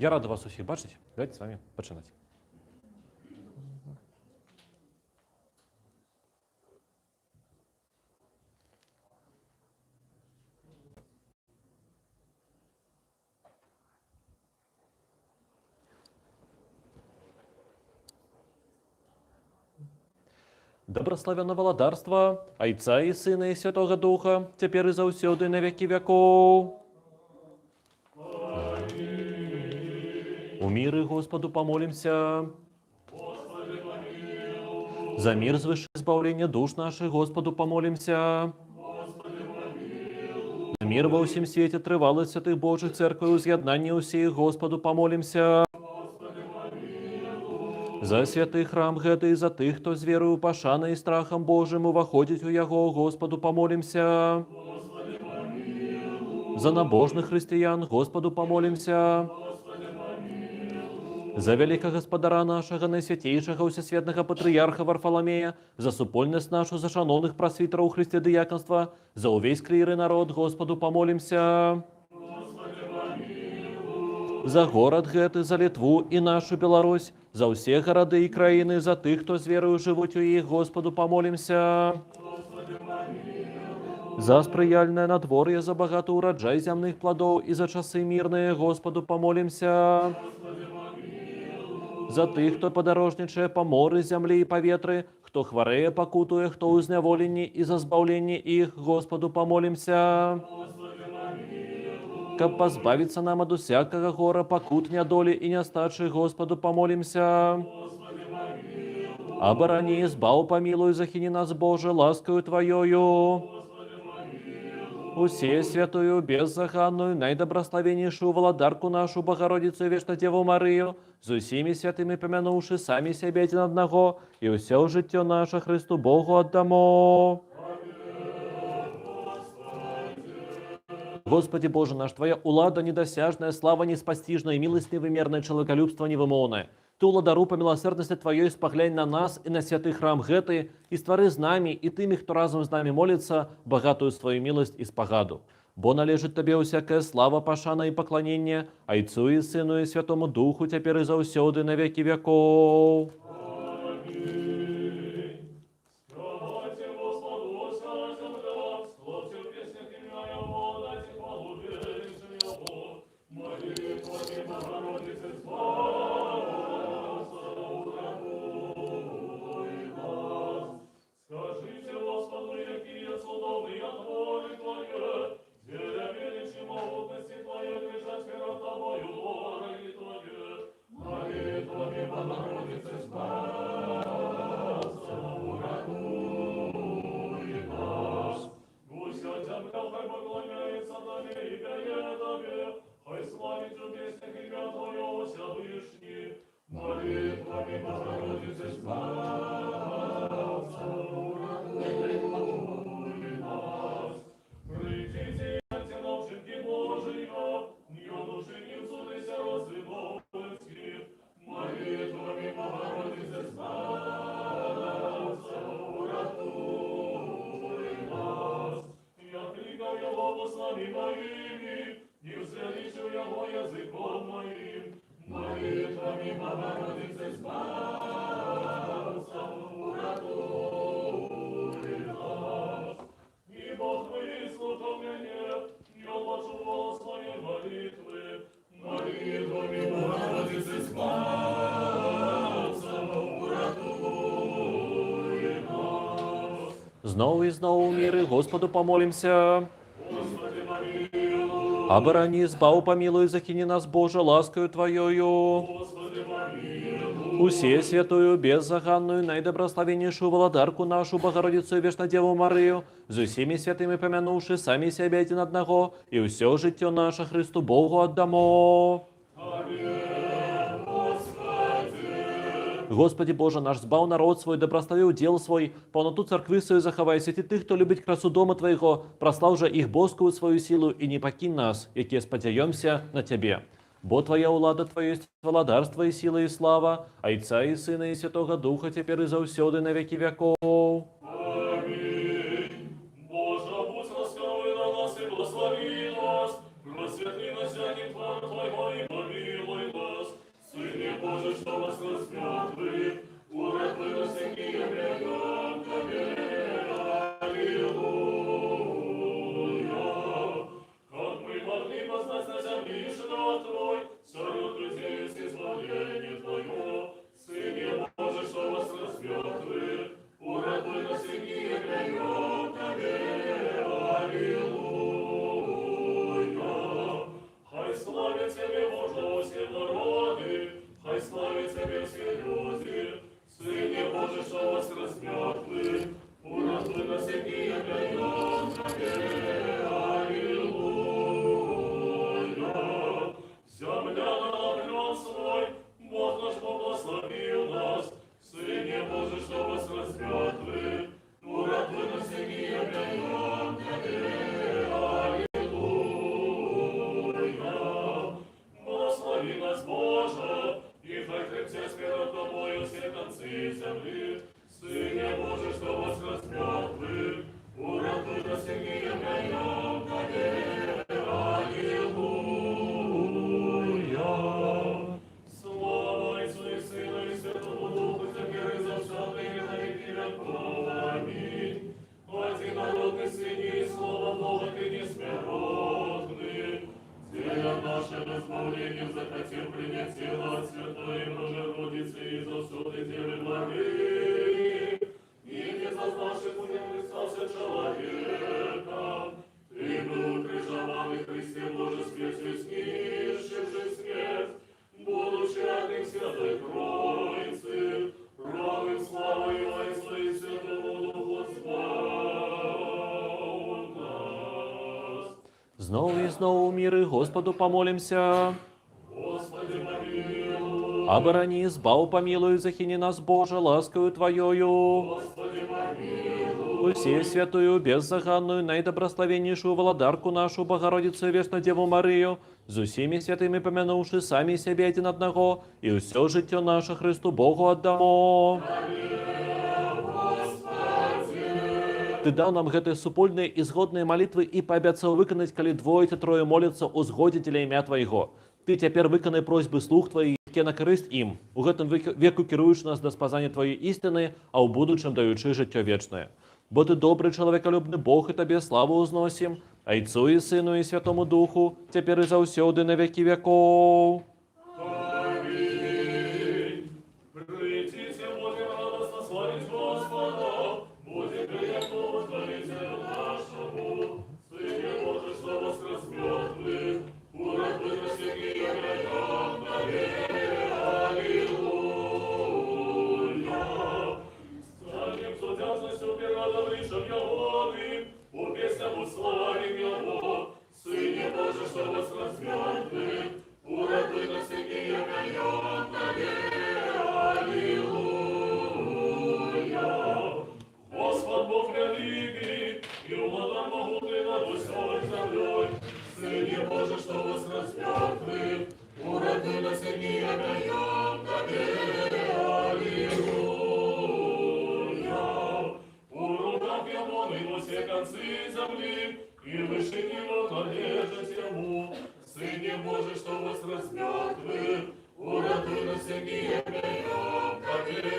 Я рада вас усіх бачити. Давайте з вами починати. Доброславяно владарства, Отца и Сына и Святого Духа, теперь и заўсёды на веки веков. У миры Господу помолимся. За мир свыше избавления душ наших Господу помолимся. За мир во всем свете тривалость святых Божьих церквей, уз'єднання усіх Господу помолимся. За святый храм гэты и за тых, кто с верою, пашаной и страхом Божьим уваходить у Яго, Господу помолимся. За набожных христиан Господу помолимся. За великого Господара нашего, наисвятейшего всесветного патриарха Варфоломея, за супольность нашу, за шановных просвитеров у Христе диаконства, за увесь клир и народ Господу помолимся. За город гэты, за Литву и нашу Беларусь, за все города и краины, за тых, кто с верою живут у их, Господу помолимся. За сприяльное надворье, за богатый урожай земных плодов и за часы мирные, Господу помолимся. За тых, кто подорожничає по морі, землі і повітрі, хто хвореє, покутує, хто у зневоленні і за збавлення їх, Господу помолимся. Как позбавиться нам от всякого гора, покут, недоли и нестачи, Господу помолимся. Оборони, избав, помилуй, захини нас, Боже, ласкою Твоею. Усе святую, беззаганную, наидобрословеннейшую владарку нашу, Богородицу и Вечно Деву Марию, за усими святыми помянувши сами себе один одного, и все життя наше Христу Богу отдамо. Господи Боже наш, Твоя улада недосяжная, слава неспостижная, милость невымерная, человеколюбство невымовное. Ты, уладару, по милосердности Твоей, споглянь на нас и на святый храм гэты, и створи з нами, и тыми, кто разом с нами молится, богатую свою милость и спогаду. Бо належит Тебе всякая слава, пашана и поклонение, Отцу и Сыну и Святому Духу, теперь и заусёды на веки веков. Знову и снова в миры Господу помолимся. Оборони, избав, помилуй, захини нас, Боже, ласкою Твоею. Усе святую, беззаганную, наидобрословеннейшую владарку нашу, Богородицу и Вечно Деву Марию, за всеми святыми помянувши сами себя один одного, и все життя наше Христу Богу отдамо. Господи Боже наш, збав народ свой, добрословил дел свой, полноту церкви свою заховай, святи тых, кто любит красу дома Твоего, прослав же их босковую свою силу, и не покинь нас, яке сподяемся на Тебе. Бо Твоя улада Твоя есть владарство и сила и слава, Отца и Сына и Святого Духа, теперь и заусёды на веки веков. Аминь. Боже, будь ласкавый на нас и благослови нас, просветли нас, Твоего и помилуй Тебе все люди, Сыне Божий, что вас размертвы, уратуй нас и не даем Тебе, Аллилуйя. Земля на огнем свой, Бог наш благословил нас, Сыне Божий, что вас размертвы, уратуй нас и не даем Тебе, Аллилуйя. Благослови нас, Боже, и хай крепче перед Тобою все концы земли, Сыне Божий, что вас размертвы, уратуй нас и не даем Тебе, Аллилуйя. Слава Отцу и Сыну и Святому Духу, теперь и завсегда и на веки веков. Аминь. Одинородный Сын и Слово Бога, Ты несмертный, Деля нашего избавления захотел принять тело от Святой Богородицы и завсегда Девы Марии, и не зазнавши путем Христа человека, Ты был укрижован и Христе Божий смертью снисшивший смерть, будучи одним Святой Троицы, равным славою Отцу и Святому Духу збав нас. Знову і знову міри Господу помолимся. Господи, помилуй. Оборони, збав, помилуй, захини нас, Боже, ласкою Твоею. Господи, помилуй. Усей святую, беззаганную, наидобрословеннейшую владарку нашу, Богородицу и Вестную Деву Марию, с усеми святыми помянувши сами себе один одного, и все житье наше Христу Богу отдамо. Ты дал нам гэты супольные и сгодные молитвы и пообяцал выконать, коли двое ці трое молятся о згоде для імя Твоего. Ты теперь выконай просьбы слух Твоих, ке на корысть им. У гэтым веку кируешь нас до спознания Твоей истины, а у будущем даючи життя вечное. Бо Ты добрый, человеколюбный Бог, и Тебе славу узносим, Отцу и Сыну и Святому Духу, теперь и завсёды на веки веков. Аминь. Придите, будем радостно славить Господа, будем приятно Творителю нашему, Сыне Божий, что вас размертвых, уратуй нас и не даем Тебе, Аллилуйя. Станем судятностью перадом лишем Его, у песням уславим Его, Сыне Божий, что вас размертвых, уратуй нас и не даем Тебе, Аллилуйя. Господь Бог великий, и владар могутный над усей землей, Сыне Божий, что вас размертвых, уратуй нас и не даем Тебе, Аллилуйя. У руках Его и во все концы земли, и выше Него належит Ему, Сыне Божий, что вас размертвых, уратуй нас и не даем Тебе,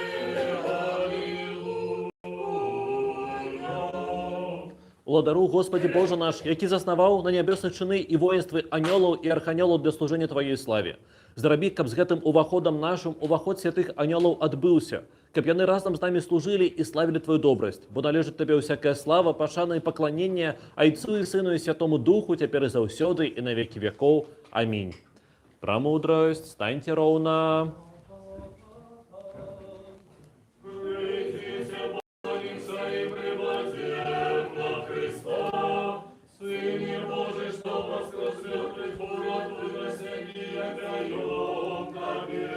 Аллилуйя. Владару, Господи Боже наш, який заснаваў на нябесных чыны і воінствы анёлаў і арханёлаў для служэння Тваёй славе. Зрабі, каб з гэтым уваходам нашым уваход святых анёлаў адбыўся, каб яны разам з намі служылі і славілі Твою добрасць, бо належыць Табе ўсякая слава, пашана і пакланенне Айцу і Сыну і Святому Духу, цяпер і заўсёды і на векі векоў. Амінь. Прамудрасць, станьце роўна. Придите, молимся и приблагодетельно Христа, Сыне Божий, что вас размертвых, уратуй нас и не даем Тебе,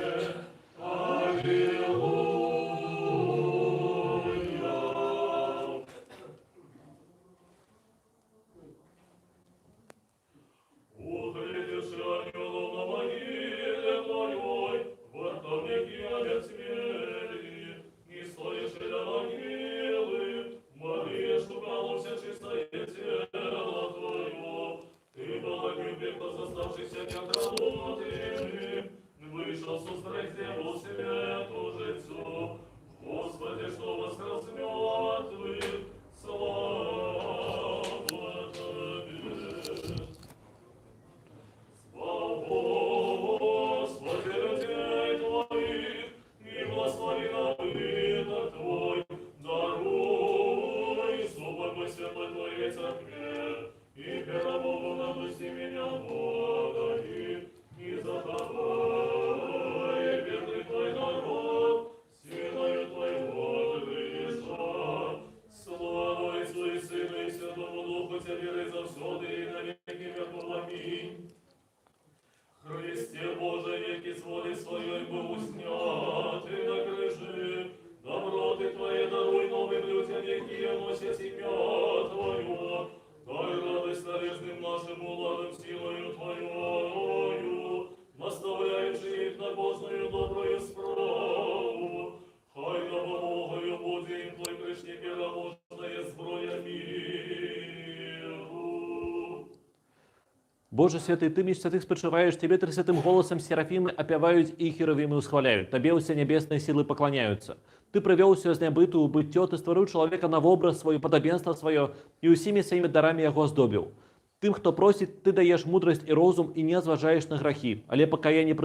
Аллилуйя. Углядишь анёлов на могиле Твоей, вартовники обезмели, не стоишь для могилы, Мария, шукала все чистое тело Твое, Ты была любим, кто заставшийся неотработанным, вышел с устроить деву свету жицу, Господи, что вас размертвых, слава Тебе. Слава Господи, людей Твоих, и благослови Боже святий, ти між святих спочиваєш, тебе тридцятым голосом серафимы опевают и херувимы усхваляют. Тебе все небесные силы поклоняются. Ты привел все из небыту бытие, ты створил человека на образ свой, подобенство свое, и усими своими дарами его оздобил. Тим, хто просить, ти даєш мудрость і розум, і не зважаєш на грахи, але покаяння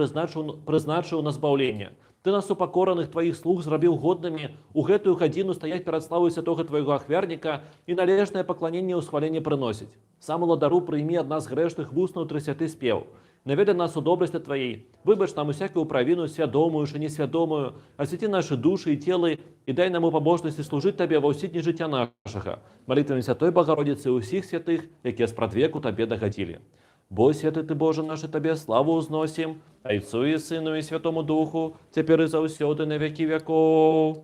призначив на збавлення. Ти нас упокорених твоїх слуг зробив годними у гэтую годину стоять перед славою святого твоего ахверника і належне поклонення у схвалення приносить. Сам ладару прийми од нас грешних вусну 30 спів. Наведи нас у добрости Твоей, выбачь нам усякую провину, свядомую, и несвядомую, освети наши души и телы, и дай нам у побожности служить Тебе во все дни життя нашего. Молитвами Святой Богородицы и усіх святых, які спрадвеку Тебе догодили. Бо святый Ты, Боже наш, Тебе славу узносим, Отцу и Сыну и Святому Духу, теперь и заусёды на веки веков.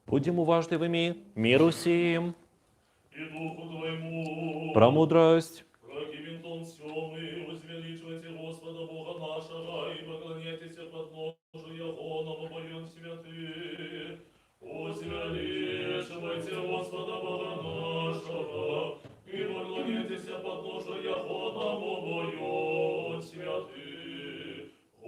Будем уважливыми, миру сим, и духу твоему, премудрость, прокивентон сёмый, возвеличивайте Господа Бога нашего, и поклоняйтесь подножию Его, новобоем святых. Возвеличивайте Господа Бога нашего, и поклоняйтесь подножию Его, новобоем святых.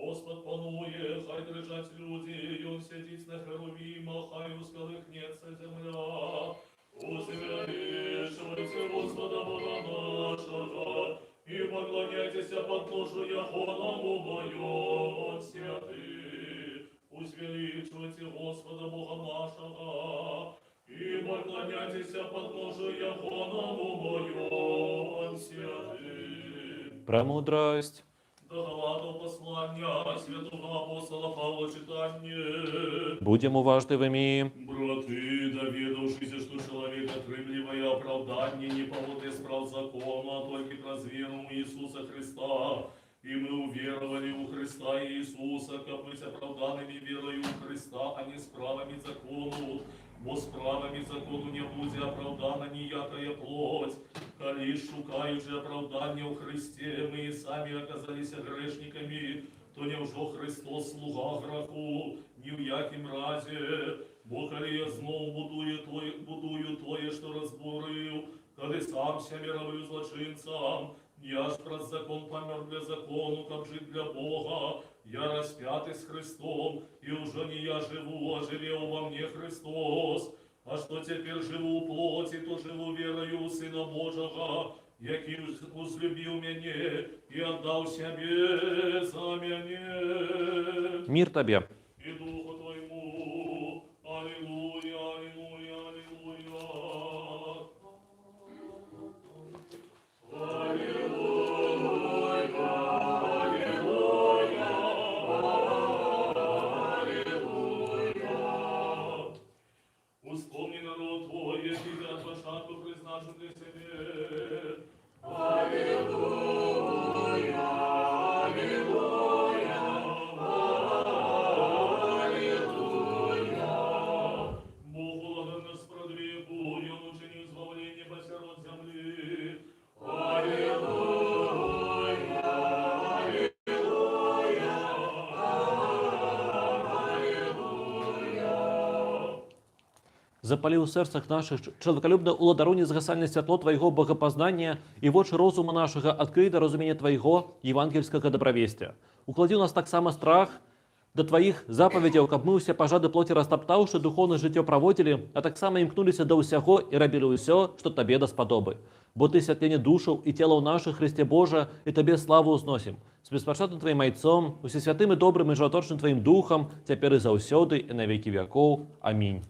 Господь панує, хай дрижать люди, и он сидит на херувимах, хай усколыхнется земля. Возвеличивайте Господа Бога нашего, и поклоняйтесь подножию Его, новобоем святых. Возвеличивайте Господа Бога нашего, и поклоняйтесь подножию Его, новобоем святых. премудрость, Догладов послання святого апостола Павла читання. будем уважливыми, Брати, доведавшися, что человек, отрымливая оправдание не по воде справ закона, а только про веру Иисуса Христа. И мы уверовали у Христа Иисуса, как быть оправданными верою у Христа, а не справами закону. Бо справами закону не буде оправдана ніякая плоть. Коли шукаючи оправдання у Христе, мы и сами оказались грешниками, то невжо Христос слуга граху, ні в яким разе. Бо коли я знов будую тое, що розбурив, коли сам ся мировою злочинцам, я ж про закон помер для закону, как жить для Бога. Я распятый с Христом, и уже не я живу, а живел во мне Христос. А что теперь живу у плоти, то живу верою у Сына Божого, який возлюбил меня и отдал себе за меня. мир Тебе. И Духу Твоему. Аллилуйя, аллилуйя, аллилуйя. Вспомни народ Твой, если я от початку призначу для себе. Аллилуйя, аллилуйя, аллилуйя. Богу ладно справедливу, и Он учинил избавление посеред земли. Аллилуйя, аллилуйя, аллилуйя. Запали ў сэрцах нашых чалавекалюбна уладаруні згасальнае святло Твайго богапазнання і вочы розума нашага адкрый да разумення Твайго евангельскага добравесця. Укладзі ў нас таксама страх да Тваіх запаведзяў, каб мы ўсе пажады плоці растаптаўшы, духоўнае жыццё праводзілі, а таксама імкнуліся да ўсяго і рабілі ўсё, што Табе даспадобы. Бо Ты святленне душаў і целаў нашых, Христе Божа, і Табе славу ўзносім. З беспачатным Тваім айцом, усесвятым і добрым і жываточным Тваім духам, цяпер і заўсёды і на векі вякоў. Амінь.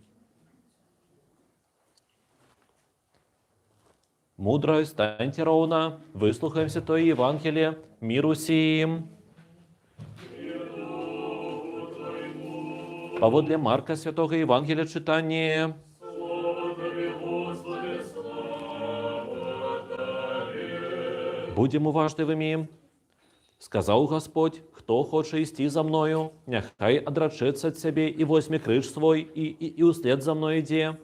Мудрость, станьте ровно, выслухаем Святое Евангелие, мир усім. Поводле Марка Святого Евангелия читание. Будем уважливыми. Сказал Господь, кто хочет идти за мною, няхай одрачется от себе и возьми крыж свой, и услед за мной иди.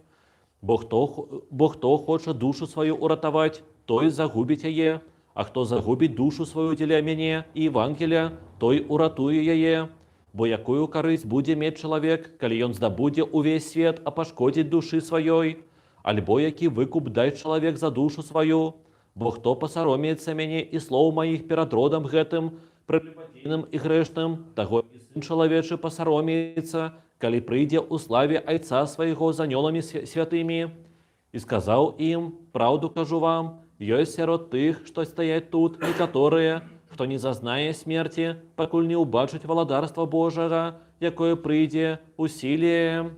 Бо хто хоче душу свою уратовать, той загубить яе, а хто загубить душу свою для мяне и Евангелия, той уратуе яе. Бо якую карысть будзе мець чалавек, калі ён здабудзе увесь свет, а пашкодзіць душы сваёй? Альбо які выкуп даць чалавек за душу сваю? Бо хто пасаромеецца мяне і слоў маіх перад родам гэтым, прэлюбадзейным і грэшным, таго і сын чалавечы пасаромеецца, калі прыйдзе ў славе айца свайго з анёламі святымі. І сказаў ім, праўду кажу вам, ёсць сярод тых, што стаяць тут, некаторыя, хто не зазнае смерці, пакуль не ўбачыць валадарства Божага, якое прыйдзе ў сіле.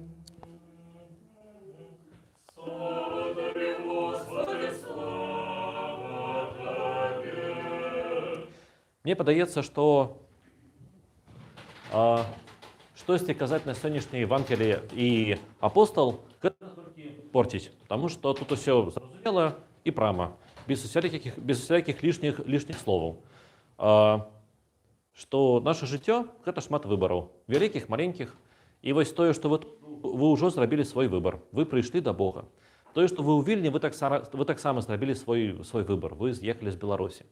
Мне падаецца, што штосьці казаць на сённяшняй Евангелии и апостол, гэта толькі порціць, потому что тут усё зразумела і прама, без усялякіх лішніх словаў. Што наше жыццё – гэта шмат выбараў, вялікіх, маленькіх. І вось тое, што вы ўжо зрабілі свой выбар, вы прыйшлі да Бога. Тое, што вы ў Вільні, вы таксама зрабілі свой выбар, вы з'ехалі з Беларусі.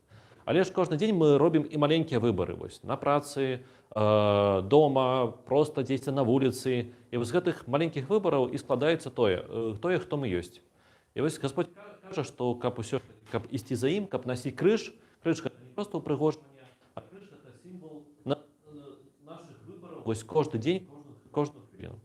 Але ж кожны дзень мы робім і маленькія выбары вось, на працы, дома, проста дзесьці на вуліцы. І вось з гэтых маленькіх выбараў і складаецца тое, хто мы ёсць. І вось Господь кажа, што каб ісці за ім, каб насіць крыж, крыж гэта не проста ўпрыгожванне, а крыж гэта сімвал нашых выбараў вось кожны дзень, кожную хвіліну.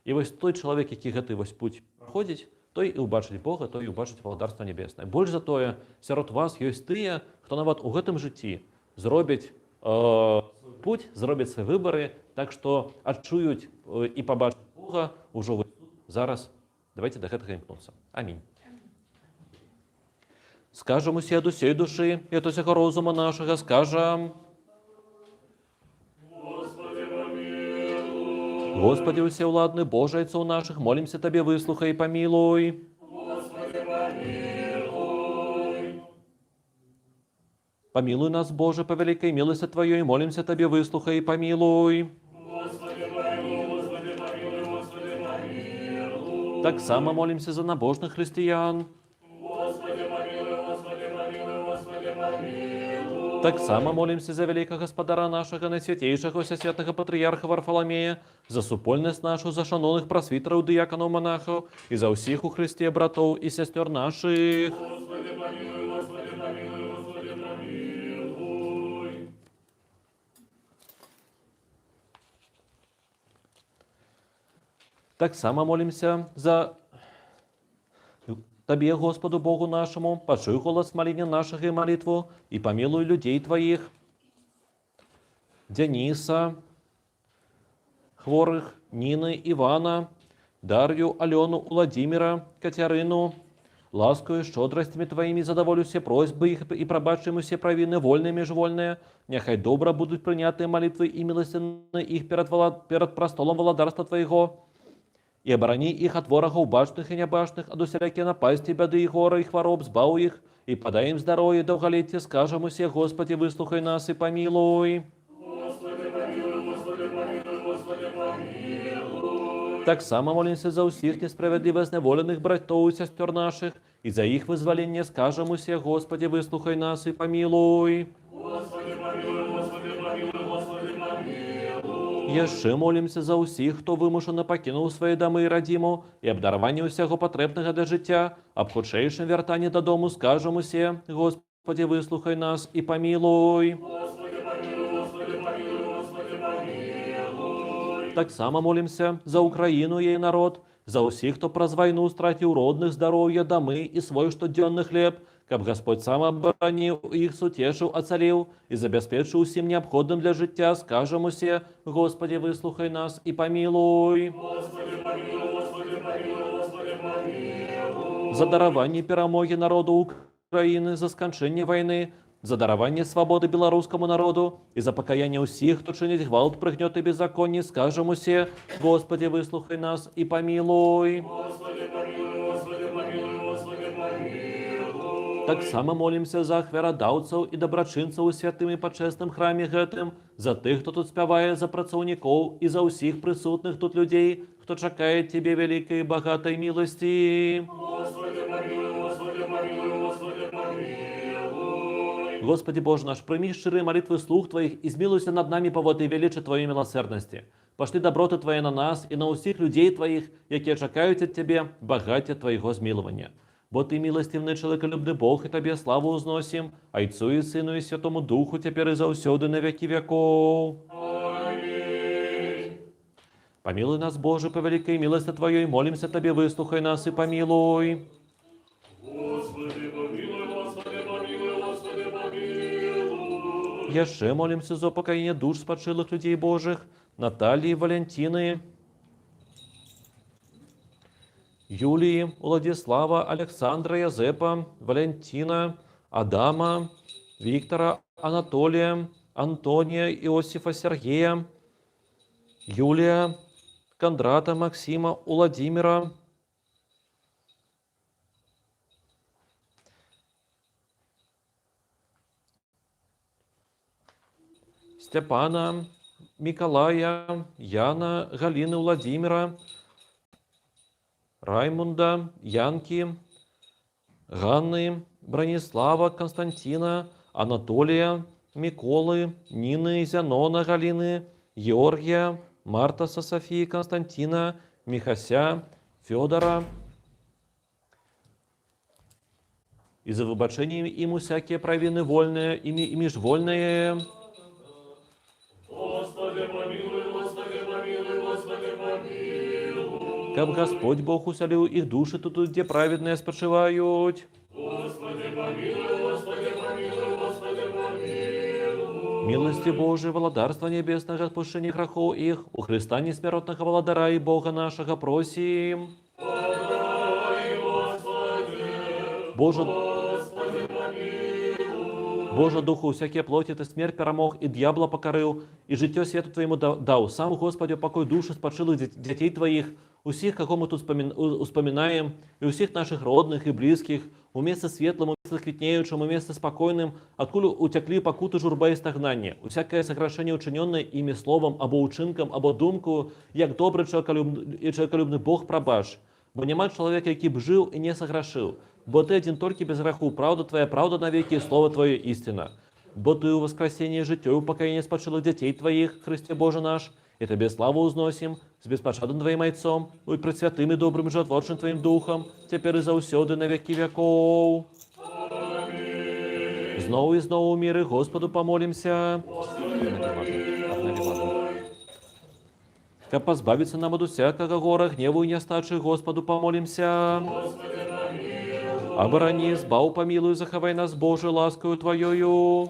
І вось той чалавек, які гэты вось путь праходзіць, той і ўбачыць Бога, той і ўбачыць валадарства нябеснае. Больш за тое, сярод вас ёсць тыя, хто нават у гэтым жыцці зробяць свой путь, зробяць свае выбары, так што адчуюць і пабачаць Бога ўжо вось тут, зараз. Давайте да гэтага імкнуцца. Амінь. Скажам усе ад усей душы і ад усяго розума нашага, скажам: Господи, усеўладны Божа, айцоў нашых, молімся Табе, выслухай і памілуй. Господи, помилуй. Памілуй нас, Боже, па вялікай міласці Тваёй, молімся Табе, выслухай і памілуй. Господи, помилуй, Господи, помилуй, Господи, помилуй. Таксама молімся за набожных хрысціян. Господи, помилуй, Господи, помилуй, Господи, помилуй. Таксама молімся за вялікага гаспадара нашага, найсвятейшага усесвятага патрыярха Варфаламея, за супольнасць нашу, за шаноўных прасвітараў, дыяканаў, монахаў і за ўсіх у Хрысце братоў і сясцёр нашых. Господи, помилуй, Господи, помилуй, Господи, помилуй. Таксама молімся за Табе, Господу Богу нашаму, пачуй голас малення нашага і малітву, і памілуй людзей Тваіх, Дзяніса, хворых, Ніны, Івана, Дар'ю, Алёну, Уладзіміра, Кацярыну. Ласкаю шчодрасцямі Тваімі задаволю усе просьбы іх і прабачым усе правіны, вольныя, міжвольныя. Няхай добра будуць прынятыя малітвы і міласціны іх перад прастолам валадарства Твайго. І абарані іх ад ворагаў бачных і нябачных, ад усялякія напасці, бяды і гора і хвароб, збаў іх, і падай ім здароўе, даўгалецце, скажам усе: Господі, выслухай нас і памілуй. Господи, помилуй, Господи, помилуй, Господи, помилуй. Таксама молімся за ўсіх несправядліва зняволеных братоў і сясцёр нашых, і за іх вызваленне, скажам усе: Господі, выслухай нас і памілуй. Господи, помилуй, Господи, помилуй, Господи, помилуй. Яшчэ молімся за ўсіх, хто вымушана пакінуў свае дамы і радзіму, і абдарванне ўсяго патрэбнага для жыцця, аб хутчэйшым вяртанні дадому скажам усе: Господи, выслухай нас і памілуй. Таксама молімся за Украіну і яе народ, за ўсіх, хто праз вайну страціў родных, здароўя, дамы і свой штодзённы хлеб, каб Господь сам абараніў іх, суцешыў, ацаліў і забяспечыў усім неабходным для жыцця, скажам усе: Господи, выслухай нас і памілуй. За дараванне перамогі народу Украіны, за сканчэнне вайны, за дараванне свабоды беларускаму народу і за пакаянне ўсіх, хто чыніць гвалт, прыгнёт і беззаконні, скажам усе: Господи, выслухай нас і памілуй. Таксама молімся за ахвярадаўцаў і дабрачынцаў у святым і пачэсным храме гэтым, за тых, хто тут спявае, за працаўнікоў і за ўсіх прысутных тут людзей, хто чакае Цябе вялікай і багатай міласці. Господи Боже наш, прыймі шчырыя малітвы слуг Тваіх і змілуйся над намі па воды велічы Тваёй міласэрнасці. Пашлі даброты Твае на нас і на ўсіх людзей Тваіх, якія чакаюць ад Цябе багацця Твайго змілавання. Бо Ты міласцівны, чалавекалюбны Бог, і Табе славу ўзносім, Айцу і Сыну і Святому Духу, цяпер і заўсёды на вякі вякоў. Памілуй нас, Боже, па вялікай міласці Тваёй, молімся Табе, выслухай нас і памілуй. Яшчэ молімся за упакаенне душ спачылых людзей Божых, Наталіі, Валянціны, Юлії, Уладзіслава, Александра, Язэпа, Валянціна, Адама, Віктара, Анатолія, Антонія, Іосифа, Сергея, Юлія, Кондрата, Максима, Уладзіміра, Степана, Миколая, Яна, Галины, Владимира, Раймунда, Янки, Ганны, Бронислава, Константина, Анатолия, Миколы, Нины, Зянона, Галины, Георгия, Мартаса, Софии, Константина, Михася, Федора. И за выбачение ему всякие провины вольные и межвольные. Господи, помилуй, Господи, помилуй, Господи, помилуй. Каб Господь Бог усялил их души тут, где праведные спочивают. Господи, помилуй, Господи, помилуй, Господи, помилуй. Милости Божией, володарства небесного, отпущения грехов их, у Христа несмертного володара и Бога нашего просим. Подай, Господи, Боже, Господи, помилуй. Боже Духу, всякие плоти ты смерть перемог, и дьявола покорил, и житье свету Твоему дал. Сам, Господи, покой души спочилых детей Твоих, усіх, кого мы тут успоминаем, и усіх наших родных и близких, у месте светлым, у месте квітнеючим, у месте спокойным, откуда утекли покуты журба и стагнання. Усякое согрешение, учиненное ими словом, або учинком, або думку, як добрый человеколюбный Бог пробач. Бо нема чоловіка, який б жив і не согрешив. Бо Ты один только без греху, правда Твоя, правда навеки, и Слово Твое истина. Бо Ты у воскресении житье, упокоение спочилых детей Твоих, Христе Боже наш, и Тебе славу узносим, с беспощадным Твоим Отцом, и пред святым и добрым и животворчим Твоим Духом, теперь и заусёды на веки веков. Знову и знову в мире Господу помолимся. Как позбавиться нам от всякого гора, гневу и нестачи, Господу помолимся. Оборони, збав, помилуй, заховай нас, Боже, ласкою Твоєю.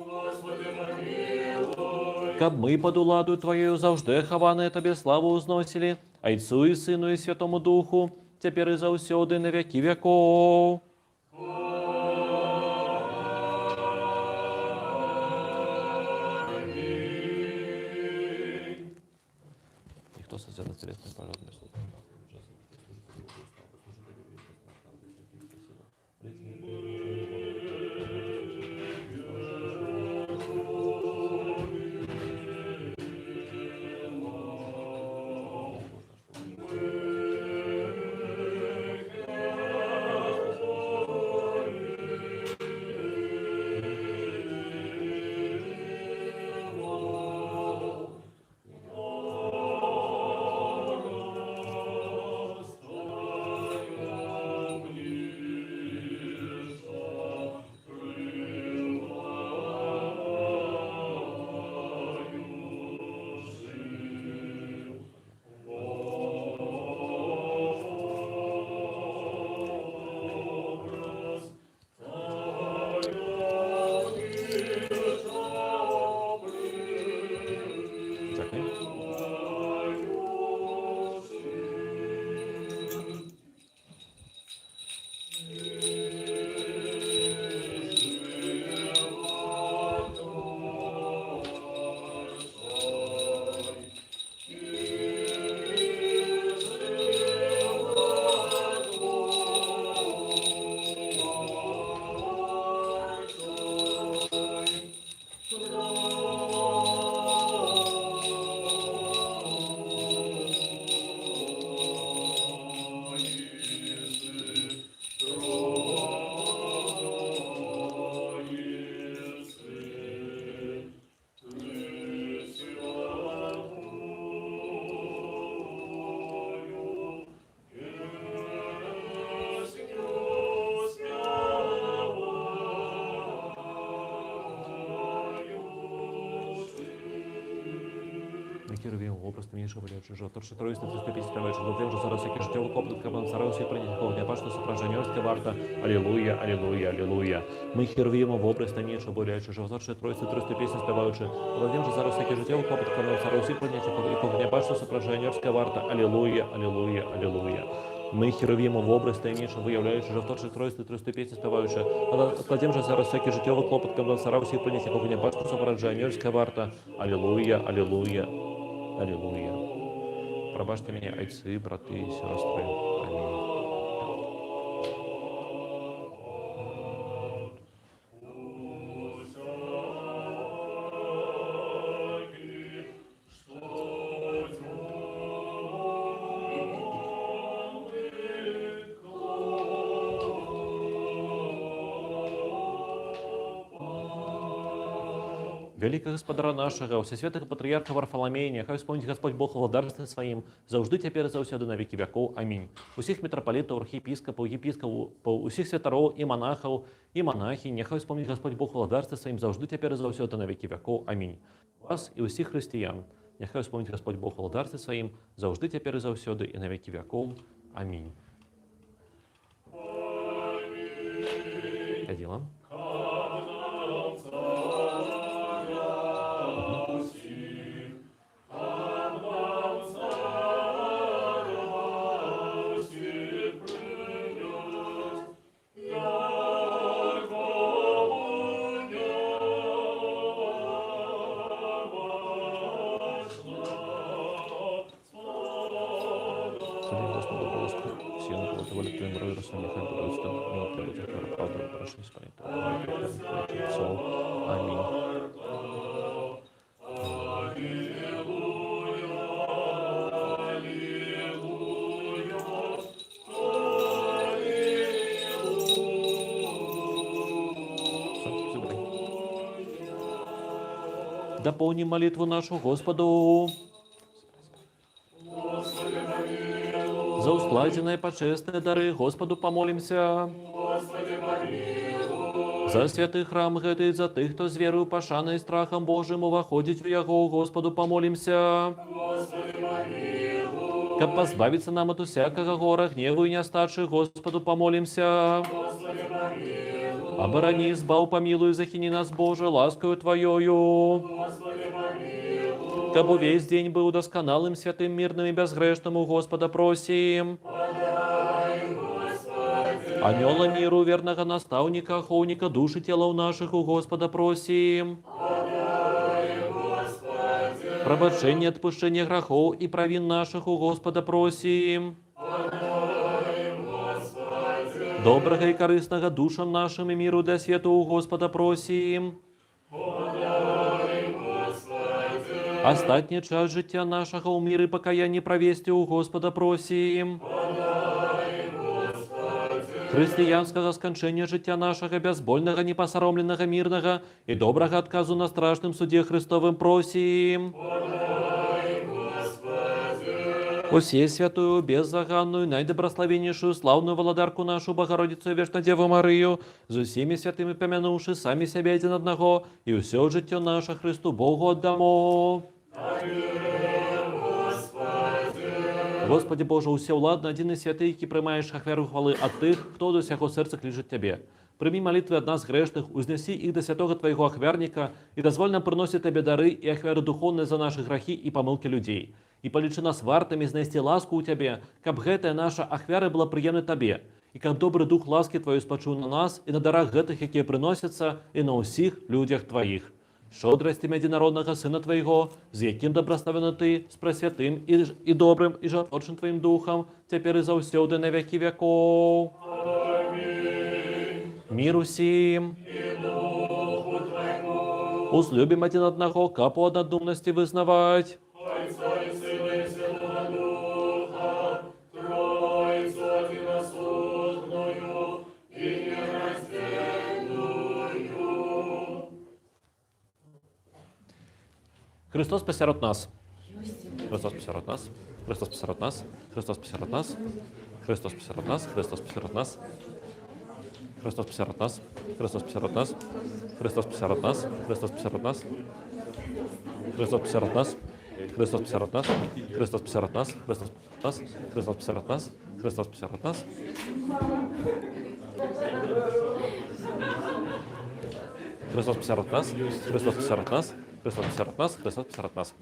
Каб ми под уладою Твоєю завжди ховане Тобі славу узносили, Отцу і Сину і Святому Духу, тепер і завсёди на веки веков. Ніхто созяде цілесний пожадний слух. Херувим, образ темнейшего лечи, живот, торши троиста, приступить, спеваешь, главным же зараз, всякий житевый опыт, кабан, царевся и принять кого пашта, сопраженерская варта. Аллилуйя, аллилуйя, аллилуйя. Мы Херувим, образ темнейшего лечи, живот, торши троиста, песни, спеваючи, главным же зараз, всякий житевый опыт, кабан, царевся и принять кого пашта, сопраженерская варта. Аллилуйя, аллилуйя, аллилуйя. Мы Херувим, образ темнейшего являющий, живот, торши троиста, песни, спеваючи, кладем же зараз, всякий житевый клопот, кабан, царевся и принять кого пашта, сопраженерская варта. Аллилуйя, аллилуйя, аллилуйя. Пробачьте меня, отцы, браты и сестры. Аминь. Великого Господара нашего, всесвятого патриарха Варфоломея, нехай вспомнить Господь Бог владарством своим, завжди теперь за усяду на веки веков. Аминь. Усіх митрополитов, архиепископов, епископов, усіх святоров и монахов, и монахи, нехай вспомнить Господь Бог владарством своим, завжди теперь за усяду на веки веков. Аминь. Вас и усіх християн, нехай вспомнить Господь Бог владарством своим, завжди теперь за усяду и на веки веков. Аминь. Ходила. Дополни молитву нашу Господу. За ускладенные почестные дары Господу помолимся. За святый храм гэтый, за тых, кто с верою пашаной и страхом Божьим воходить в Яго, Господу помолимся. Как позбавиться нам от усякого гора, гневу и неостачи, Господу помолимся. Оборони, избав, помилуй, захини нас, Боже, ласкою Твоею. Кабы весь день был досконалым, святым, мирным и безгрешным, у Господа просим. Анёла миру, верного наставника, охотника, души тела у наших, у Господа просим. Пробачение, отпущение грехов и провин наших, у Господа просим. Доброго и корыстного душам нашим и миру для света у Господа просим. Остатня час життя нашого у мир и покаяние провести у Господа просим. Християнского скончения життя нашего безбольного, непосоромленного, мирного и доброго отказу на страшном суде Христовым просим. Усей святую, беззаганную, наидобрословеннейшую, славную владарку нашу, Богородицу и Вечно Деву Марию, за всеми святыми помянувши сами себя один одного, и все життя наше Христу Богу отдамо. Господи Боже, усе владно, один и святый, які приймаєш ахверу хвали от тих, хто до всякого серця клижет Тебе. Прими молитвы от нас грешных, узнеси их до святого Твоего охверника, и дозволь нам приносить Тебе дары и ахверы духовные за наши грехи и помылки людей. И полечи нас вартами знести ласку у Тебе, каб гэтая наша ахвяра была приемна Тебе, и каб добрый дух ласки Твоей спочив на нас и на дарах гэтых, які приносятся, и на усіх людях Твоих. Щодростям единородного Сына Твоего, з яким добрословен Ты, с пресвятым и добрым и жертвочным Твоим Духом, теперь и завсёды на веки веков. Мир усім. Узлюбим один одного, капу однодумности вызнавать. Христос посеред нас. Христос посеред нас. Христос посеред нас. Христос посеред нас. Христос посеред нас. Христос посеред нас. Христос посеред нас. Христос посеред нас. Христос посеред нас. Христос посеред нас. Христос посеред нас. Христос посеред нас, Христос посеред нас, Христос посеред нас, Христос посеред нас, Христос посеред нас. Христос посеред нас, Христос посеред нас, Христос посеред нас, Христос посеред нас.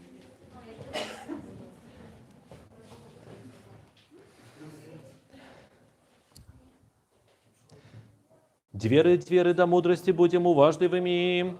Двери до мудрости будем уважливыми.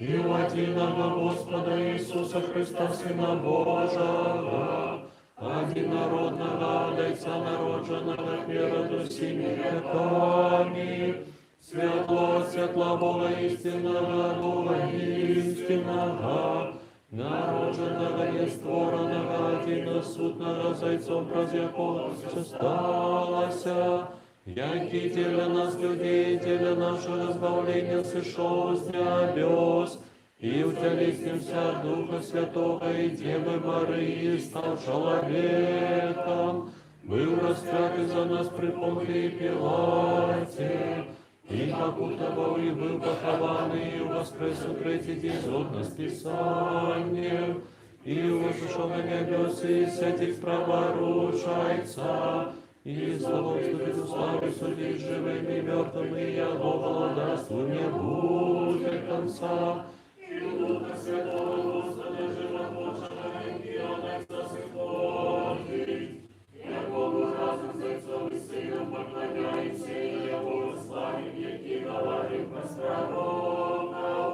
И у единого Господа Иисуса Христа, Сына Божьего, одинородного Отца народженного перед всеми веками, светло, светлого, истинного, Духа истинного, народженного, нестворенного, единосутного, Зайцом прозякого, все сталося, яки для нас людей, для нашего избавления сошел с небес, и утелеснимся от Духа Святого и Девы Марии, стал человеком, был распят за нас при Понтии Пилате, и покутовал, и был похованный, и воскрес у третий день згодно с Писанием, и вышел на небес, и сядет справа ручается, и словом ступит в славе судить живыми и мертвыми, и его владарству не будет конца. И Духа Святого Господа животворчего, и от Отца Божий, якому разом с Отцом и Сыном поклоняемся, и его славим, яки говорим пророков,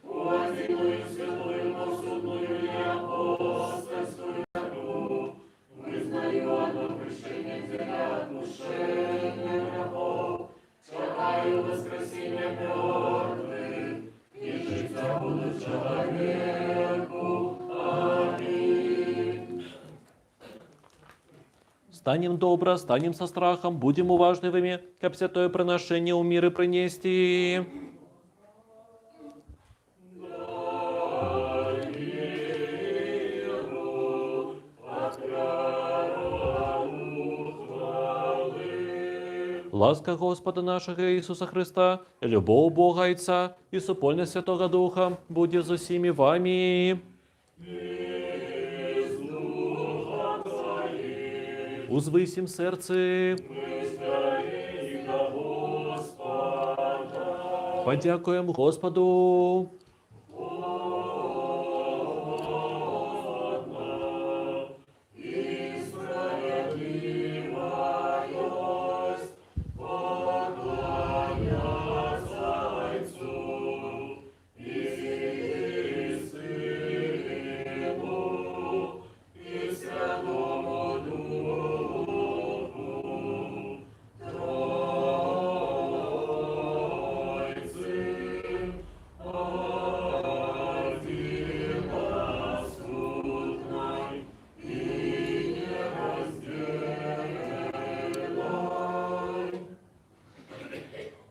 одиную святую, новсудную и апостольскую веру, вызнаю одно крещение для отпущения грехов, чекаю воскресения мертвых, и життя будут человеку. Аминь. Станем добро, станем со страхом, будем уважливыми, как святое приношение у мира принести. Ласка Господа нашего Иисуса Христа, любовь Бога Отца и супольность Святого Духа будет за всеми вами. Узвысим сердце. Подякуем Господу.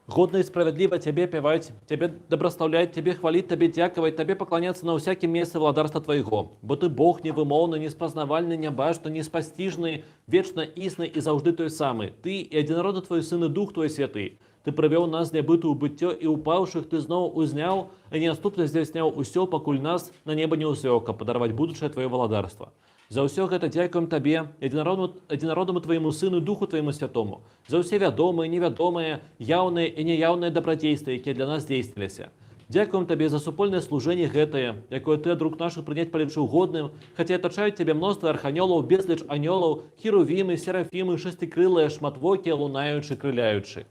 Годно и справедливо Тебе певать, Тебе доброславлять, Тебе хвалить, Тебе дяковать, Тебе поклоняться на всяком месте владарства Твоего. Бо Ты Бог невымовный, неспознавальный, небажный, неспостижный, вечно истный и завжди той самый. Ты и одинородный Твой Сын и Дух Твой Святый. Ты привел нас для быту быття, и упавших Ты снова узнял, и неоступно здесь снял усё, покуль нас на небо не усёка, подаровать будущее Твое владарство. За ўсё гэта дзякуем Табе, адзінароднаму Твоему Сыну, Духу Твоему Святому, за ўсе вядомыя, невядомыя, яўныя і няяўныя дабрадзействы, якія для нас дзействіліся. Дзякуем Табе за супольнае служэнне гэтае, якое Ты ад рук нашых прыняць палічыў годным, хаця атачаюць Цябе мноства арханёлаў, безліч анёлаў, херувімы, серафімы, шестикрылыя, шматвокія, лунаючы, крыляючы.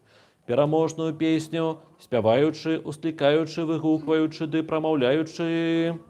Пераможную песню, спяваючы, усклікаючы, выгукваючы ды прамаўляючы.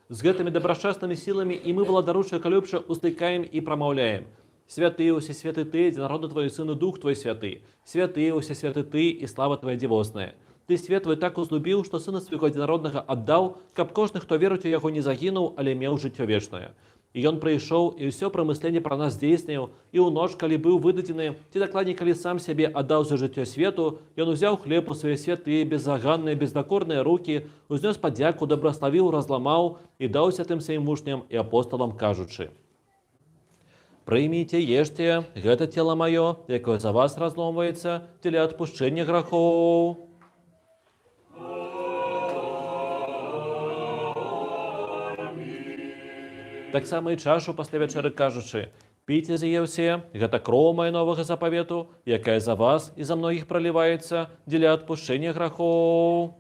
З гэтымі добрашчаснымі сіламі і мы, владару чалавекалюбча, устыкаем і прамаўляем. Святы ўсе святы ты, дзе народу твой сын і дух твой святы. Святы ўсе святы ты і слава твоя дзівосная. Ты свет твой так узлюбіў, што сына свайго адзінароднага аддаў, каб кожны, хто верыць у яго, не загінуў, але меў жыццё вечнае. І ён прыйшоў і ўсё прамысленне пра нас здзейсніў, і ў ноч, калі быў выдадзены, ці дакладней, калі сам сябе аддаў за жыццё свету, ён узяў хлеб у свае святыя, беззаганныя, бездакорныя рукі, узнёс падзяку, дабраславіў, разламаў і даў святым сваім вучням і апосталам, кажучы: «Прыміце, ешце, гэта цела маё, якое за вас разломваецца дзеля адпушчэння грахоў». Таксама і чашу пасля вячэры кажучы: «Піце з'е ўсе, гэта кроў мая новага запавету, якая за вас і за многіх праліваецца дзеля адпушчэння грахоў».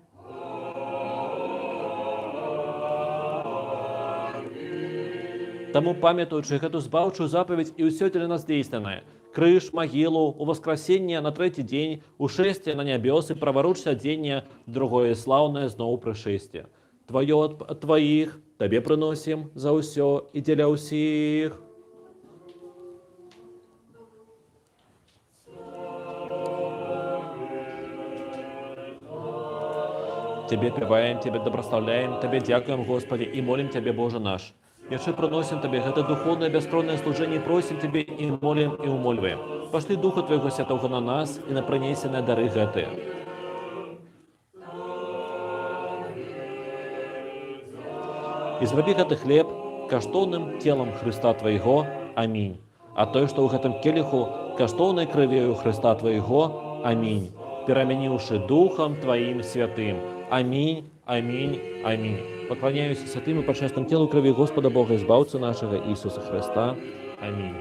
Таму, памятаючы гэту збаўчую запаведь і ўсё дзеля нас дзейсненае, крыж, магілу, уваскрасенне на трэці дзень, ушэсце на нябёсы, праваруч сядзення, другое слаўнае зноў прышэсце. Тваё ад тваіх табе прыносім за ўсё і дзеля ўсіх. Тебе певаем, Тебе доброславляем, Тебе дякуем, Господи, и молим Тебе, Боже наш. Яшчэ прыносім Тебе гэта духовное бяскронное служэнне, просім Тебе і молім і умольваем. Пашлі Духа Твайго Святого на нас і на прынесеныя дары гэтыя. І зрабі гэты хлеб каштоўным целам Хрыста Твайго. Амінь. А той, што ў гэтым келіху каштоўнай крывёю Хрыста Твайго. Амінь. Перамяніўшы Духам Тваім святым. Амінь, амінь, амінь. Пакланяюся святым і пачэсным телу крыві Господа Бога і збаўцы нашага Ісуса Христа. Амінь.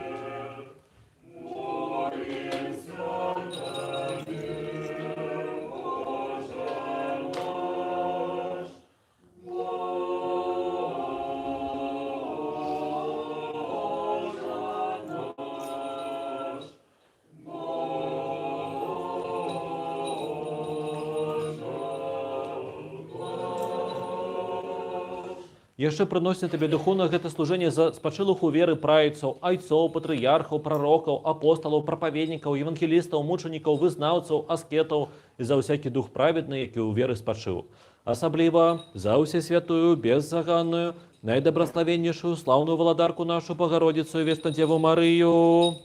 Яшчэ прыносім Табе духоўна гэта служэнне за спачылых у веры праіцаў, айцоў, патрыярхаў, прарокаў, апосталаў, прапаведнікаў, евангелістаў, мучанікаў, вызнаўцаў, аскетаў і за ўсякі дух праведны, які ў веры спачыў. Асабліва за ўсе святую, беззаганную, найдабраславеннейшую, слаўную валадарку нашу Богородицу і весну Деву Марыю.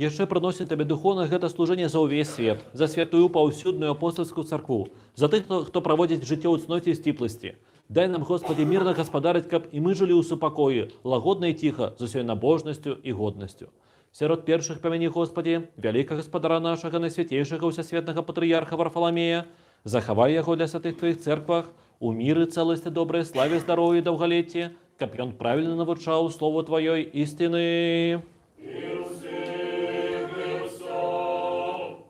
Яшчэ прыносім Табе духоўна гэта служэнне за ўвесь свет, за святую паўсюдную апостольскую царкву, за тых, хто праводзіць жыццё ў цноце і сціпласці. Дай нам, Господи, мирно гаспадарыць, каб і мы жылі ў супакоі, лагодна і ціха, з усёй набожнасцю і годнасцю. Сярод першых памяні, Господи, вялікага гаспадара нашага, найсвятейшага ўсясветнага патрыярха Варфаламея, захавай яго для святых Тваіх церквах, у міры, цэласці, добрай славе, здароўі і даўгалецці, каб ён правільна навучаў слову Тваёй істыны.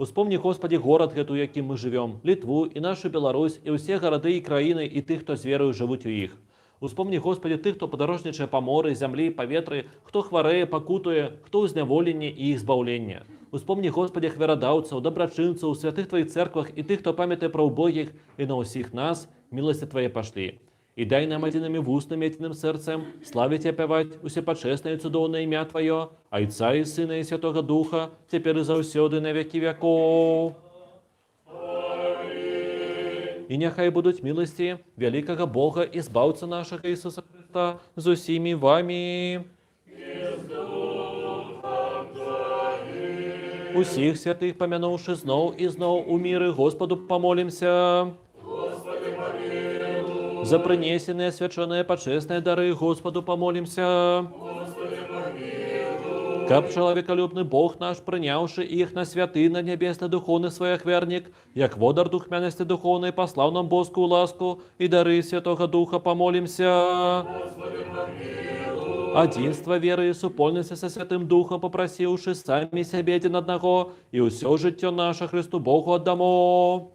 Успомні, Господи, горад гэты, у якім мы жывём, Літву і нашу Беларусь, і ўсе гарады і краіны, і тых, хто з верою жывуць у іх. Успомні, Господи, тых, хто падарожнічае па моры, зямлі, паветры, хто хварэе, пакутуе, хто ў зняволенні і іх збаўлення. Успомні, Господи, хверадаўцаў, дабрачынцаў, у святых Тваіх церквах і тых, хто памятае пра убогіх, і на ўсіх нас міласці Твае пашлі. І дай нам адзінымі вуснамі, адзіным сэрцам славіць і апяваць усепачэснае цудоўнае імя Тваё, Айца і Сына і Святога Духа, цяпер і заўсёды на векі вякоў. І няхай будуць міласці вялікага Бога і збаўца нашага Ісуса Христа з усімі вамі. Усіх святых памянуўшы зноў і зноў у міры Господу памолімся. За прынесеныя свячоныя пачэсныя дары Господу памолімся. Как человеколюбный Бог наш, принявший их на святый, на небесный духовный своих верник, як водар духмяности духовной, послав нам Божскую ласку и дары Святого Духа, помолимся. Одинство веры и супольности со Святым Духом, попросивши сами себе один одного, и усё житье наше Христу Богу отдамо.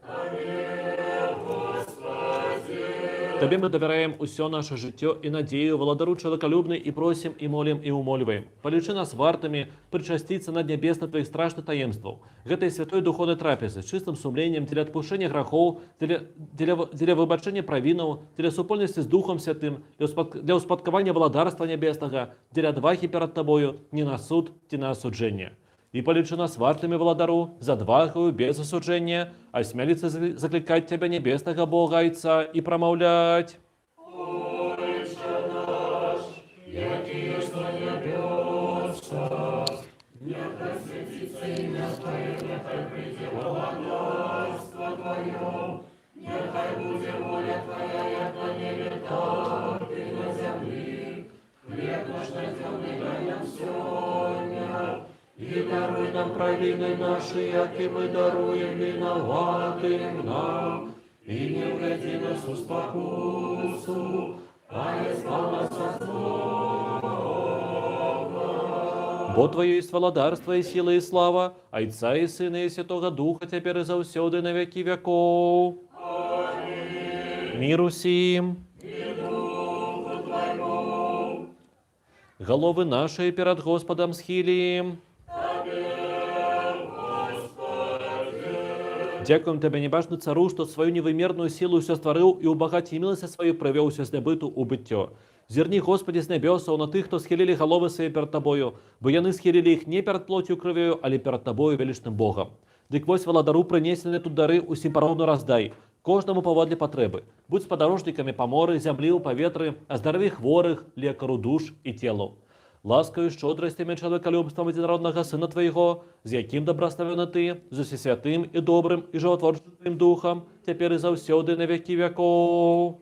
Тебе мы доверяем усё наше житье и надею, владару человеколюбный, и просим, и молим, и умоливаем. Полечи нас вартами, причаститься над небесно Твоих страшных таемств. Гэтай святой духовной трапезы, с чистым сумлением, для отпущения грехов, для выбачения провинов, для супольности с Духом Святым, для успадкования владарства небесного, для отваги перед Тобою, не на суд, не на осуджение. И полечи нас вартами владару, за отвагою, без осуджения, а смелится закликать Тебя, небесного Бога Отца, и промовлять. И даруй нам провины наши, яки мы даруем виноватым нам. И не введи нас в спокусу, а избав нас от злого. Бо Твое есть владарство и сила и слава, Отца и Сына и Святого Духа, теперь и завсёды на веки веков. Аминь. Миру сим. Головы наши перед Господом схилим. Дякуем Тебе, небесный Цару, что свою невымерную силу все створил и убагатив милость свою привел все с небыту у быття. Зерни, Господи, с небеса на тих, хто схилили голови свої перед Тобою, бо яни схилили їх не перед плотью кров'ю, але перед Тобою, величним Богом. Дик вось владару принесені тут дари усім поровну роздай, кожному поводле потреби. Будь з подорожниками по морі, землі, у повітрі, оздорови хворих, лекару душ і тілу. Ласкою, щодростями, человеколюбством единородного Сына Твоего, з яким добрословен Ты, з усесвятым и добрым и животворчим Твоим Духом, теперь и завсёды на веки веков.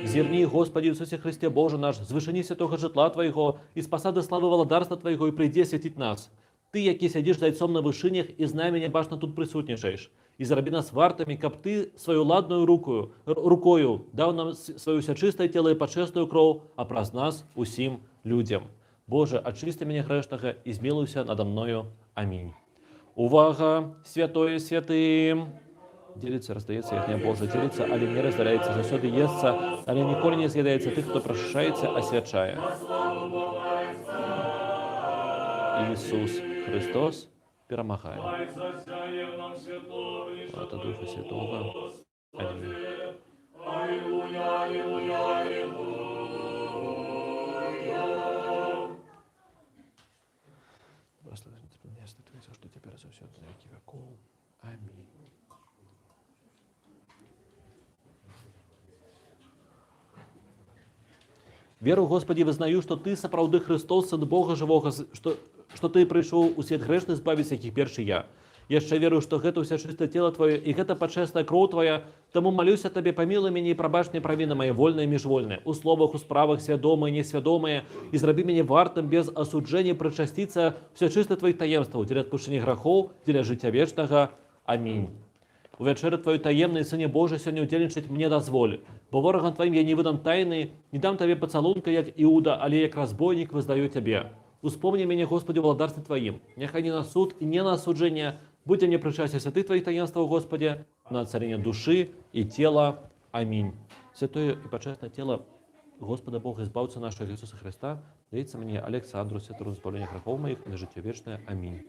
Зерни, Господи Иисусе Христе Боже наш, звышини святого житла Твоего, и спасады славы владарства Твоего, и приди святить нас. Ты, який сидишь зайцом на вышинях, и знамение башно тут присутничаешь. И зараби нас вартами, каб Ты свою ладную рукою дав нам свое чистое тело и почестную кровь, а праз нас усім людям. Боже, очисти меня грешного и змилуйся надо мною. Аминь. Увага, святое святым. Делится, раздається, як не Боже, делится, але не раздаляется, засюди естся, але ніколи не з'їдається тих, хто прощається, освячає. Иисус Христос перемагає. Слава Духа Святого. Аминь. Аллилуйя, аллилуйя, аллилуйя. Благословен Ты место Твое, за что теперь за все на веки веков. Аминь. Веру, Господи, вызнаю, что Ты сапраўды Христос, Сын Бога Живого, что Ты пришел у свет грешный избавить, яких перший я. Яшчэ верую, что гэта ўсё чыстае тело Твое, и гэта пачэсная кроў Твоя, тому молюся Тебе, помилуй меня и пробачь мне провины мои, вольные и межвольные, у словах, у справах, свядомые, несвядомые, и зраби меня вартым без осуджения причаститься все чистое Твоих таемств, для отпущения грехов, для життя вечного. Аминь. У вечері Твою таємний, Сині Божий, сьогодні удільничать мені дозволь. Бо ворогам Твоим я не выдам тайны, не дам Тебе поцелунка, як Иуда, але як разбойник воздаю Тебе. Успомни меня, Господи, в владарстве Твоим. Нехай не на суд и не на осуждение. Будь мне причастие святых Твоих таинств, Господи, на царение души и тела. Аминь. Святое и почестное тело Господа Бога, избавца нашего Иисуса Христа, дается мне Александру, святому избавления грехов моих и на житие вечное. Аминь.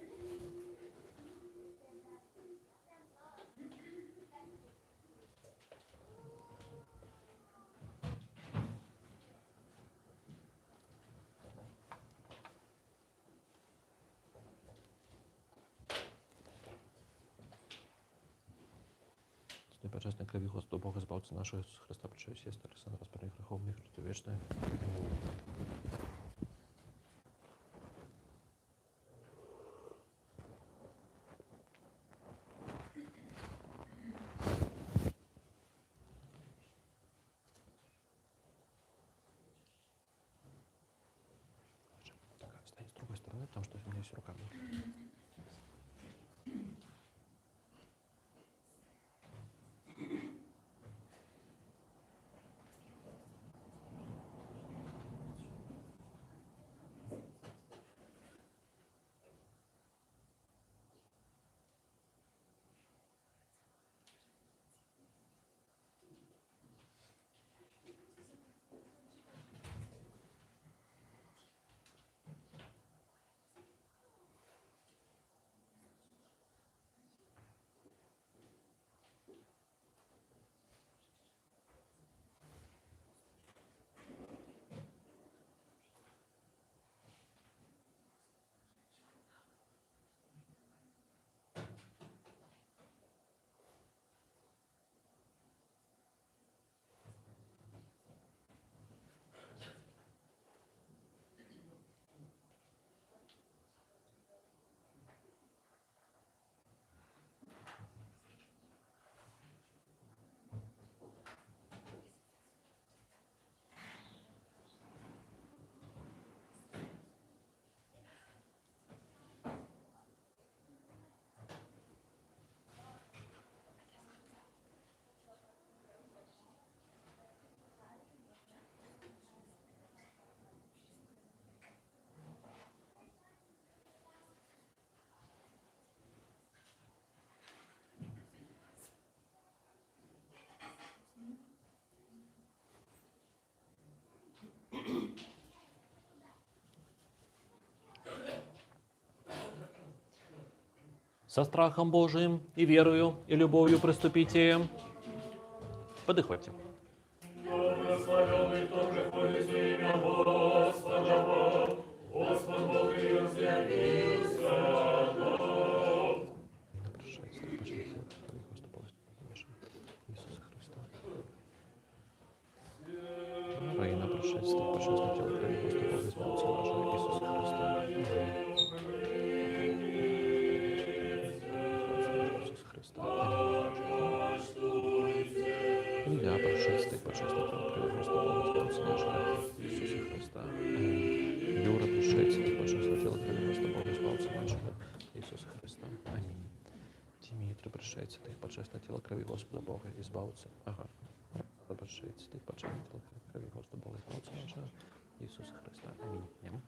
Непочестной крови Господа Бога, избавца нашего Иисуса Христа, причаю сесть, Александра, распорядник грехов моих, житие вечное. Там что у меня есть рука. Со страхом Божиим и верою, и любовью приступите. Подыхайте. Благословенный, кто приходит во имя Господа Бог, Господь Бог и разъявился нам. Воина прошествия, пожалуйста, тело крови Господа Бога, Иисуса Христа. Илья прошествие, пожалуйста, тело крови Господа Бога, Иисуса Христа. Юра прошествие, пожалуйста, тело крови Господа Бога, нашего Иисуса Христа. Аминь. Дмитрий прошествие, пожалуйста, тело крови Господа Бога, избавиться. Ага. Прошествие, пожалуйста, тело крови Господа Бога, избавиться нашего Иисуса Христа. Аминь.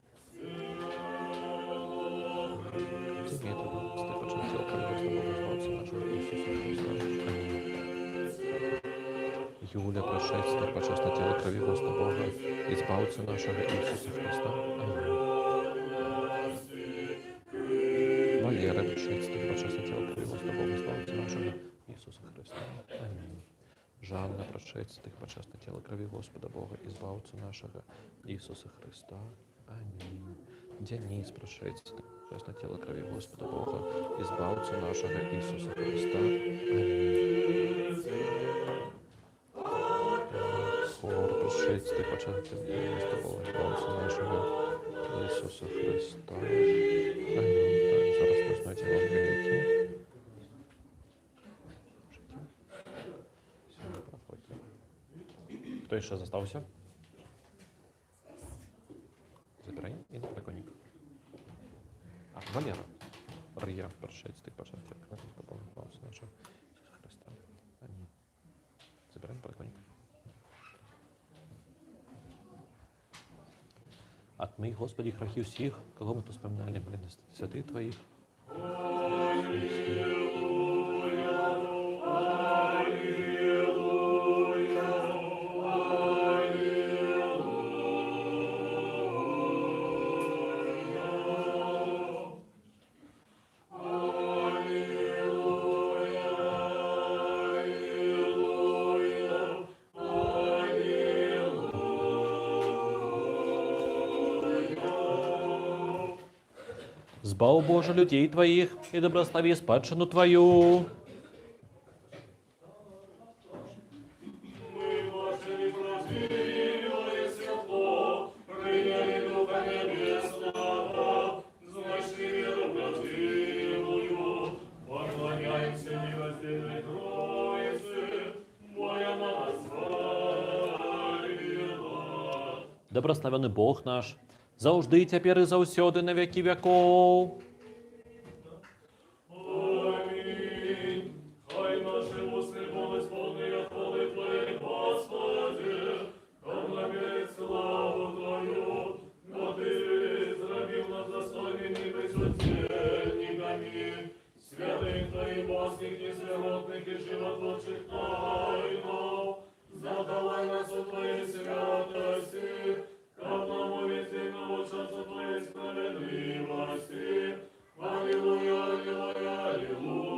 Дмитрий прошествие, пожалуйста, тело крови Господа Бога, избавиться нашего Иисуса Христа. Аминь. Юля прошествие, пожалуйста, тело крови Господа Бога, избавиться нашего Иисуса Христа. Аминь. Валера прошествие, пожалуйста, тело крови Господа Бога, избавиться нашего Иисуса Христа. Аминь. Жанна прошествие, пожалуйста, тело крови Господа Бога, избавиться нашего Иисуса Христа. Аминь. Денис прошествие, пожалуйста, тело крови Господа Бога, избавиться нашего Иисуса Христа. Аминь. Хор прошествие, пожалуйста, тело крови Господа Бога, избавиться нашего Иисуса Христа. Аминь. Зараз познайте вам великий. Хто ще залишився? Забирай і на приконник. Валера. Рия, прошествие, пожалуйста, Господа Бога, избавиться нашего Иисуса Христа. Аминь. Забирай на приконник. Отмий, Господи, грехи всіх, кого ми тут вспоминали, блин, святых Твоих. Збав, Боже, людей Твоих, и доброслови спадщину Твою. Добрословенный Бог наш, завжди, тепер і завсёды на веки веков. Аминь. Хай наши устны будут исполнены хвалы Твоей, Господи, обновляй славу Твою, но Ты зробил нас достойными присутственниками, святых Твоих божских, несмиротных и животворчих тайнов, задавай нас у Твоей святости, к одному везденному часу Твоей справедливости. Аллилуйя, аллилуйя, аллилуйя.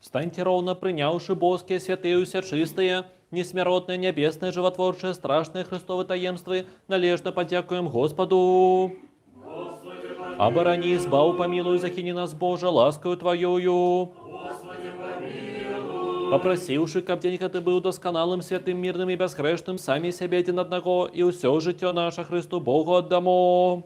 Станьте ровно, принявши боские, святые, все чистые, несмиротные, небесные, животворчие, страшные Христовы таемствы, належно подякуем Господу. Господи, Оборони, избаву, помилуй, захини нас, Боже, ласкою Твоею. Господи, помилуй. Попросивши, как день ты был досконалым, святым, мирным и безгрешным, сами себе один одного, и все житие наше Христу Богу отдамо.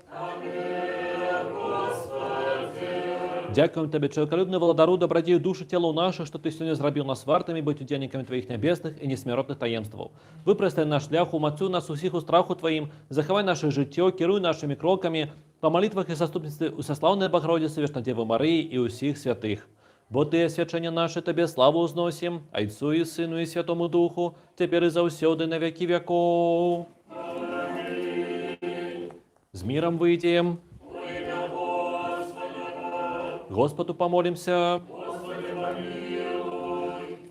Дякуем Тебе, человеколюбный владару, добродею душу телу нашу, что Ты сегодня зробил нас вартами быть удельниками Твоих небесных и несмиротных таемствов. Выпростай наш шлях, умацуй нас усіх у страху Твоим, заховай наше житие, керуй нашими кроками, по молитвах и заступництве усославной Богородицы, Вешнодевы Марии и усіх святых. Бо Ты, освячение наше, Тебе славу узносим, Отцу и Сыну и Святому Духу, теперь и завсёды на веки веков. С миром выйдем. Господу помолимся.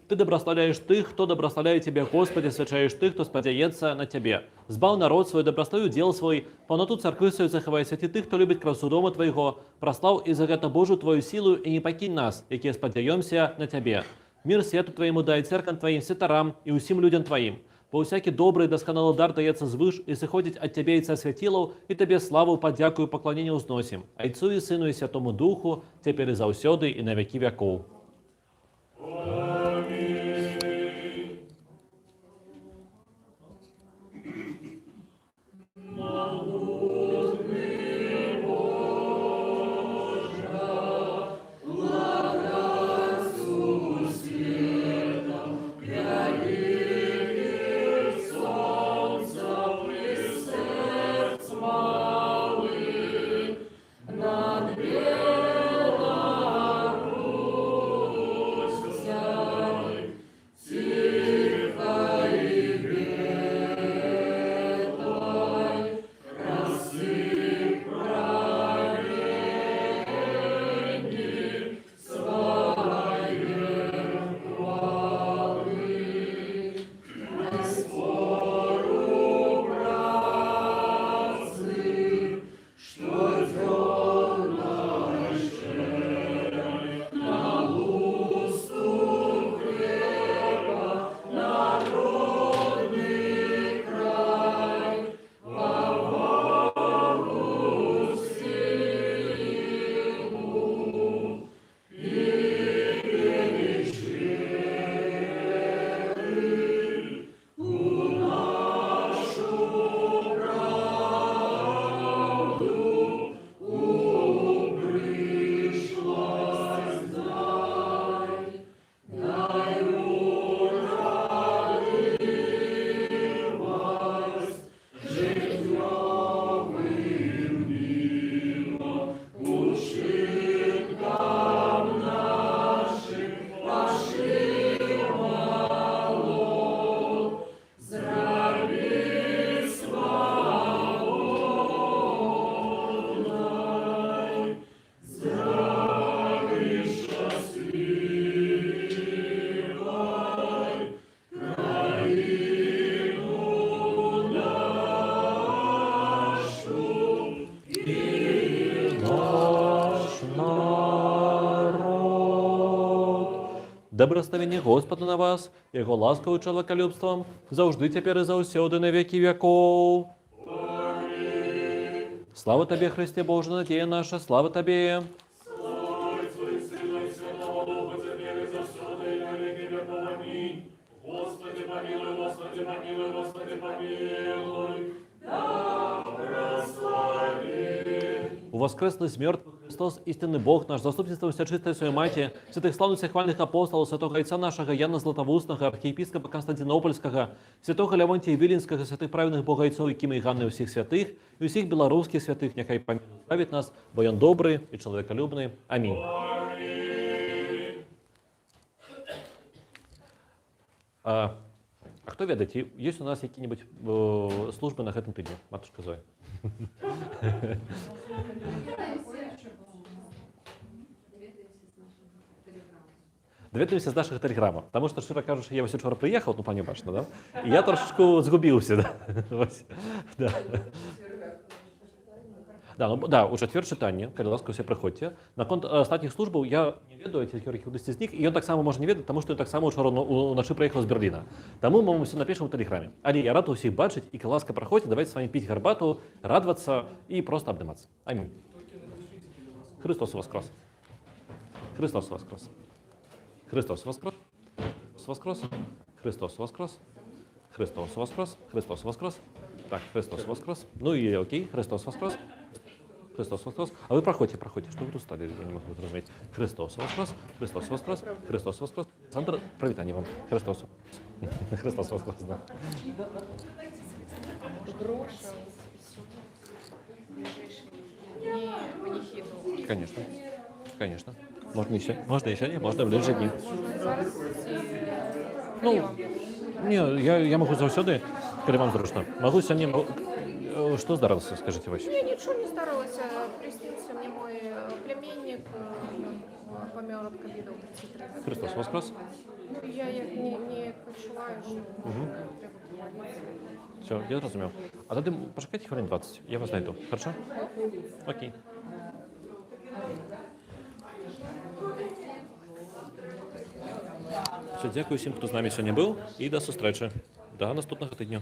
Ты добрословляешь тых, кто добрословляет Тебе, Господи, свячаешь тых, кто сподяется на Тебе. Збав народ свой, добрословив дел свой, полноту церкви свою заховай, святи тых, кто любит красу дома Твоего, прослав и за это Божию Твою силу, и не покинь нас, які сподяемся на Тебе. Мир свету Твоему дай, церквам Твоим, святарам и усім людям Твоим. Бо всякий добрый и досконалый дар дается звыш, и сыходить от Тебе и Царь святилов, и Тебе славу, подяку и поклонение узносим. Отцу и Сыну и Святому Духу, теперь и завсёды и на веки веков. Добрословение Господа на вас, Его ласковым человеколюбством, завжди тепер і завсёды на веки веков. Слава Тебе, Христе Боже, надея наша, слава Тебе. Слава Отцу и Сыну и Святому Духу, теперь и завсёды и на веки веков. Аминь. Господи, помилуй, Господи, помилуй, Господи, помилуй. Да прослави У воскреслый с мертвых Христос, истинный Бог наш, заступництво всечистой своей Мати, святых славных всех хвальных апостолов, святого отца нашего Яна Златоустного, архиепископа Константинопольского, святого Леонтия Виленского, святых праведных богайцов и Кима и Ганны всех святых, и всех белорусских святых, нехай память правит нас, бо он добрый и человеколюбный. Аминь. А хто ведаеце, есть у нас какие-нибудь службы на гэтым тыдні, матушка Зоя? Даведаемся з наших телеграмах, потому что, шчыра кажучы, я вось учора прыехаў, ну пані бачна, да? І я трошечку згубіўся, да? Вось, да. Да, ну, да, у чацвер чытанне, калі ласка, усе прыходзьце. Наконт астатніх службаў я не ведаю, ці кудысьці з них, і ён таксама можа не ведаць, таму што ён таксама учора уначы прыехаў з Берліна. Таму мы ўсё напішам у тэлеграме. Але я рад усіх бачыць, і калі ласка, праходзьце, давайте з вами піць гарбату, радавацца і проста абдымацца. Амінь. Христос воскрес! Христос воскрес! Христос воскрес! Воскрес! Христос воскрес! Христос воскрес! Христос воскрес! Так, Христос воскрес! Ну і окей, Христос воскрес! Христос воскрес! А вы проходите, что вы тут стали, я не могу разуметь. Христос воскрес! Христос воскрес! Христос воскрес! Александр, привитание вам! Христос! Христос воскрес, да. Конечно, конечно. Можно еще, не, можно в ближайшие дни. Ну, не, я могу заўсёды, калі вам зручна. Могу сёння, что здарылася, скажите вось? Не, ничего не старалась. Приснился мне мой племянник, помер от ковида. Христос воскрес! Я не почуваю, что треба помолиться. Все, я зрозумів. А тоді почекайте хвилин 20, я вас знайду. Хорошо? Окей. Все, дякую всім, хто з нами сьогодні був, і до зустрічі. До наступного тижня.